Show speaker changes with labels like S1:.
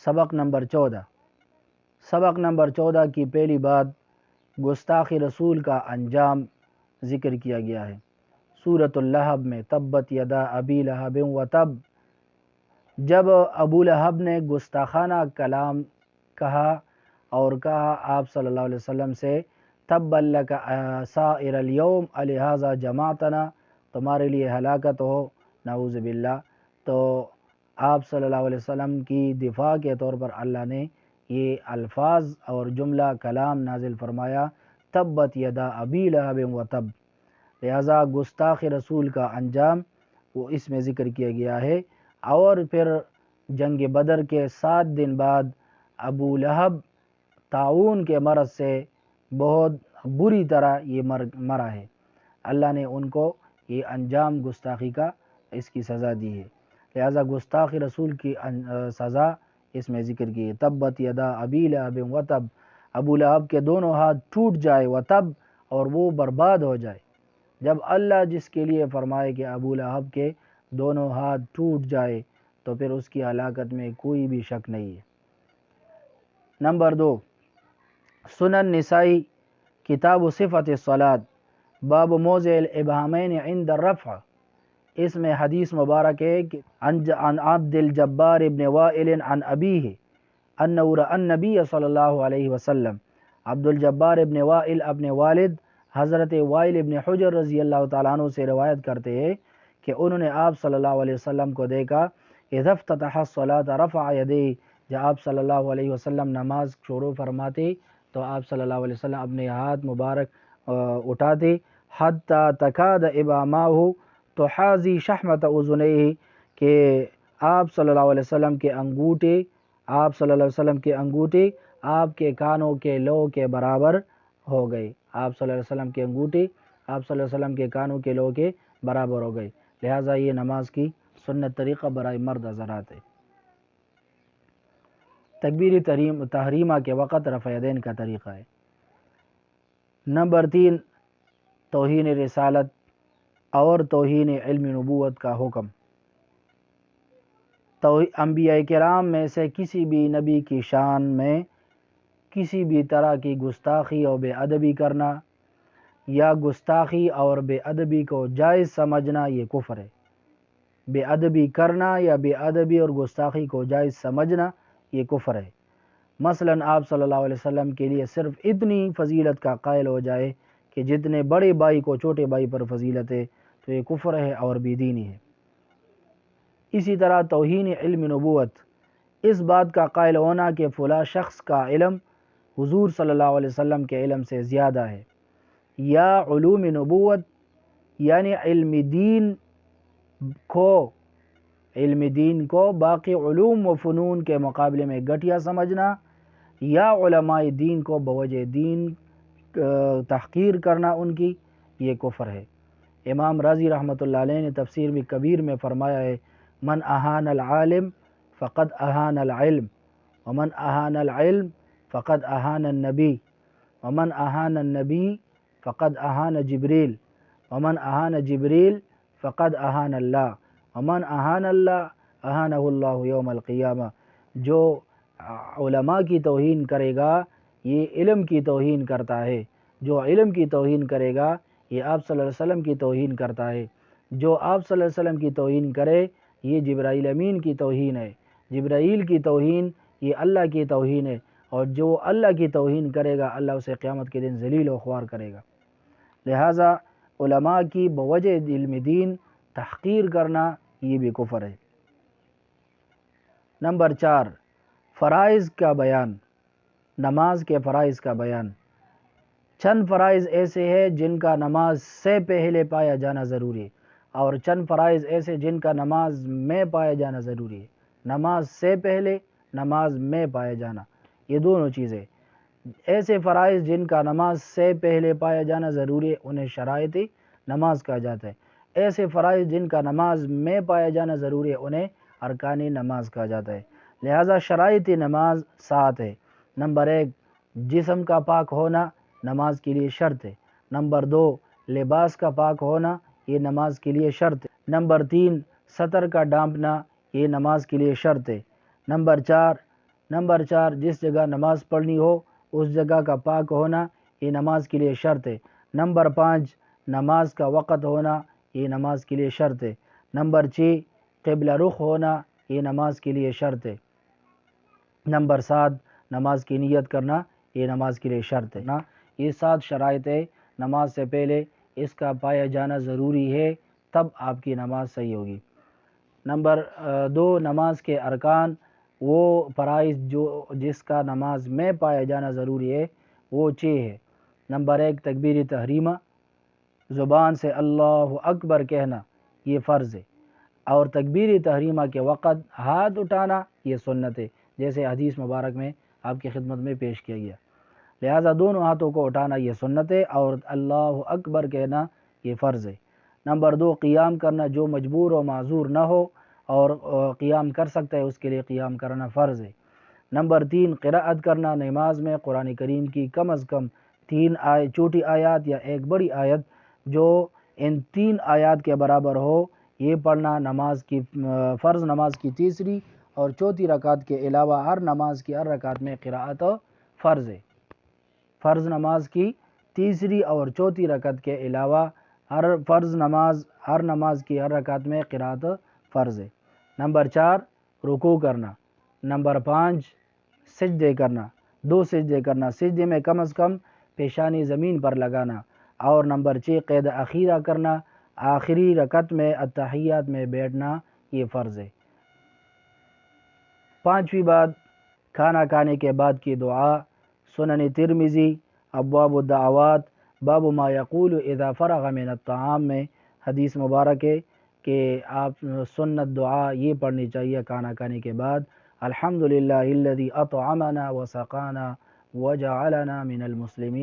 S1: سبق نمبر 14 کی پہلی بات گستاخی رسول کا انجام ذکر کیا گیا ہے۔ سورۃ اللہب میں تبت یدا ابی لہب و تب، جب ابو لہب نے گستاخانہ کلام کہا اور کہا آپ صلی اللہ علیہ وسلم سے تبا لک سائر الیوم الہذا جماعتنا، تمہارے لیے ہلاکت ہو، نعوذ باللہ۔ تو آپ صلی اللہ علیہ وسلم کی دفاع کے طور پر اللہ نے یہ الفاظ اور جملہ کلام نازل فرمایا، تبت یدا ابی لہب و تب۔ لہذا گستاخ رسول کا انجام وہ اس میں ذکر کیا گیا ہے۔ اور پھر جنگ بدر کے 7 دن بعد ابو لہب طاعون کے مرض سے بہت بری طرح یہ مرا ہے۔ اللہ نے ان کو یہ انجام گستاخی کا اس کی سزا دی ہے۔ لہذا گستاخ رسول کی سزا اس میں ذکر کی ہے۔ تبت یدا ابی لہب و تب، ابو لہب کے دونوں ہاتھ ٹوٹ جائے، و تب، اور وہ برباد ہو جائے۔ جب اللہ جس کے لیے فرمائے کہ ابو لہب کے دونوں ہاتھ ٹوٹ جائے تو پھر اس کی ہلاکت میں کوئی بھی شک نہیں ہے۔ نمبر 2، سنن نسائی کتاب صفت الصلاۃ، باب موضع الابہامین عند الرفع، اس میں حدیث مبارک ہے کہ عن عبد الجبار ابن وائل عن ابیہ انہ رأى النبی صلی اللہ علیہ وسلم، عبد الجبار ابن وائل اپنے والد حضرت وائل ابن حجر رضی اللہ تعالیٰ عنہ سے روایت کرتے ہیں کہ انہوں نے آپ صلی اللہ علیہ وسلم کو دیکھا اذا افتتح الصلاۃ رفع یدیہ، جب آپ صلی اللہ علیہ وسلم نماز شروع فرماتے تو آپ صلی اللہ علیہ وسلم اپنے ہاتھ مبارک اٹھاتے، حتی تکاد ابہامہ تحاذی شحمۃ اذنیہ، کہ آپ صلی اللہ علیہ وسلم کے انگوٹھے آپ کے کانوں کے لو کے برابر ہو گئے۔ آپ صلی اللہ علیہ وسلم کے انگوٹھے آپ صلی اللہ علیہ وسلم کے کانوں کے لو کے برابر ہو گئے۔ لہٰذا یہ نماز کی سنت طریقہ برائے مرد حضرات ہے۔ تکبیر تحریمہ کے وقت رفع یدین کا طریقہ ہے۔ نمبر 3، توہین رسالت اور توہین علم نبوت کا حکم۔ انبیاء کرام میں سے کسی بھی نبی کی شان میں کسی بھی طرح کی گستاخی اور بے ادبی کرنا یا گستاخی اور بے ادبی کو جائز سمجھنا یہ کفر ہے۔ بے ادبی کرنا یا بے ادبی اور گستاخی کو جائز سمجھنا یہ کفر ہے۔ مثلا آپ صلی اللہ علیہ وسلم کے لیے صرف اتنی فضیلت کا قائل ہو جائے کہ جتنے بڑے بھائی کو چھوٹے بھائی پر فضیلت ہے تو یہ کفر ہے اور بے دینی ہے۔ اسی طرح توہین علم نبوت، اس بات کا قائل ہونا کہ فلاں شخص کا علم حضور صلی اللہ علیہ وسلم کے علم سے زیادہ ہے، یا علوم نبوت یعنی علم دین کو باقی علوم و فنون کے مقابلے میں گھٹیا سمجھنا، یا علماء دین کو بوجہ دین تحقیر کرنا ان کی، یہ کفر ہے۔ امام رازی رحمۃ اللہ علیہ نے تفسیر میں کبیر میں فرمایا ہے من اہان العالم فقد اہان العلم، ومن اہان العلم فقد اہان النبی، ومن اہان النبی فقد اہان جبریل، ومن اہان جبریل فقد اہان اللہ، ومن اہان اللہ اہانہ اللہ یوم القیامہ۔ جو علماء کی توہین کرے گا یہ علم کی توہین کرتا ہے، جو علم کی توہین کرے گا یہ آپ صلی اللہ علیہ وسلم کی توہین کرتا ہے، جو آپ صلی اللہ علیہ وسلم کی توہین کرے یہ جبرائیل امین کی توہین ہے، جبرائیل کی توہین یہ اللہ کی توہین ہے، اور جو اللہ کی توہین کرے گا اللہ اسے قیامت کے دن ذلیل و خوار کرے گا۔ لہٰذا علماء کی بوجہ علم دین تحقیر کرنا یہ بھی کفر ہے۔ نمبر 4، فرائض کا بیان، نماز کے فرائض کا بیان۔ چند فرائض ایسے ہیں جن کا نماز سے پہلے پایا جانا ضروری ہے، اور چند فرائض ایسے جن کا نماز میں پایا جانا ضروری ہے۔ نماز سے پہلے، نماز میں پایا جانا، یہ دونوں چیزیں۔ ایسے فرائض جن کا نماز سے پہلے پایا جانا ضروری ہے انہیں شرائط نماز کہا جاتا ہے۔ ایسے فرائض جن کا نماز میں پایا جانا ضروری ہے انہیں ارکان نماز کہا جاتا ہے۔ لہٰذا شرائط نماز 7 ہے۔ نمبر 1، جسم کا پاک ہونا نماز کے لیے شرط ہے۔ نمبر 2، لباس کا پاک ہونا یہ نماز کے لیے شرط ہے۔ نمبر 3، سطر کا ڈھانپنا یہ نماز کے لیے شرط ہے۔ نمبر 4، نمبر 4 جس جگہ نماز پڑھنی ہو اس جگہ کا پاک ہونا، یہ نماز کے لیے شرط ہے۔ نمبر 5 نماز کا وقت ہونا، یہ نماز کے لیے شرط ہے۔ نمبر 6 قبلہ رخ ہونا، یہ نماز کے لیے شرط ہے۔ نمبر 7 نماز کی نیت کرنا، یہ نماز کے لیے شرط ہے۔ یہ 7 شرائط ہے نماز سے پہلے، اس کا پایا جانا ضروری ہے، تب آپ کی نماز صحیح ہوگی۔ نمبر 2 نماز کے ارکان، وہ فرائض جس کا نماز میں پایا جانا ضروری ہے وہ 6 ہے۔ نمبر 1 تکبیر تحریمہ، زبان سے اللہ اکبر کہنا، یہ فرض ہے، اور تکبیر تحریمہ کے وقت ہاتھ اٹھانا یہ سنت ہے، جیسے حدیث مبارک میں آپ کی خدمت میں پیش کیا گیا۔ لہٰذا دونوں ہاتھوں کو اٹھانا یہ سنت ہے اور اللہ اکبر کہنا یہ فرض ہے۔ نمبر 2 قیام کرنا، جو مجبور و معذور نہ ہو اور قیام کر سکتا ہے اس کے لیے قیام کرنا فرض ہے۔ نمبر 3 قراءت کرنا، نماز میں قرآن کریم کی کم از کم 3 چھوٹی آیات یا ایک بڑی آیت جو ان 3 آیات کے برابر ہو، یہ پڑھنا نماز کی فرض نماز کی تیسری اور چوتھی رکعت کے علاوہ ہر نماز کی ہر رکعت میں قراءت فرض ہے۔ فرض نماز کی تیسری اور چوتھی رکعت کے علاوہ ہر نماز کی ہر رکعت میں قراءت فرض ہے۔ نمبر 4 رکوع کرنا۔ نمبر 5 سجدے کرنا، 2 سجدے کرنا، سجدے میں کم از کم پیشانی زمین پر لگانا۔ اور نمبر 6 قید اخیرہ کرنا، آخری رکعت میں اتحیات میں بیٹھنا، یہ فرض ہے۔ 5ویں بات کھانا کھانے کے بعد کی دعا، سنن ترمذی ابواب الدعوات باب ما یقول اذا فرغ من الطعام میں حدیث مبارک ہے کہ آپ سنت دعا یہ پڑھنی چاہیے کھانا کھانے کے بعد، الحمدللہ الذی اطعمنا وسقانا وجعلنا من المسلمین۔